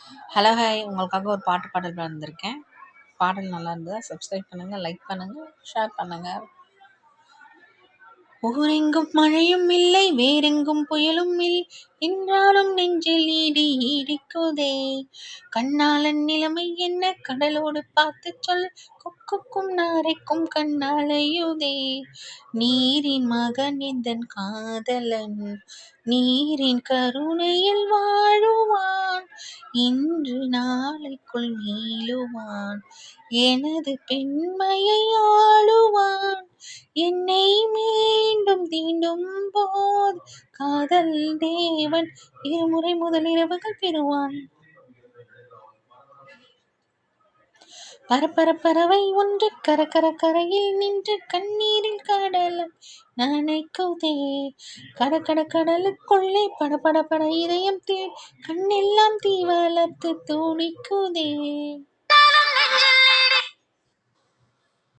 Hello hi, உங்களுக்காக ஒரு பாடல் வந்திருக்கேன். பாடல் நல்லா இருந்ததா சப்ஸ்கிரைப் பண்ணுங்கள், லைக் பண்ணுங்கள், ஷேர் பண்ணுங்கள். ஊரெங்கும் மழையும் இல்லை, வேறெங்கும் புயலும் இல்லை, என்றாலும் நெஞ்சில் இடி இடிக்குதே. கண்ணாளன் நிலைமை என்ன, கடலோடு பார்த்து சொல், கொக்குக்கும் நாரைக்கும் கண்ணாலையுதே. நீரின் மகன் எந்தன் காதலன், நீரின் கருணையில் வாழுவான், இன்று நாளைக்குள் மீளுவான், எனது பெண்மையை ஆளுவான், என்னை மீண்டும் தீண்டும் போது காதல் தேவன் இருமுறை முதல் இரவுகள் பெறுவான். பரப்பரப்பறவை ஒன்று கரையில் நின்று கண்ணீரில் கடலை நனைக்குதே. கடலுக்குள்ளே பட இதயம் கண்ணெல்லாம் தீ வளர்த்து துடிக்குதே.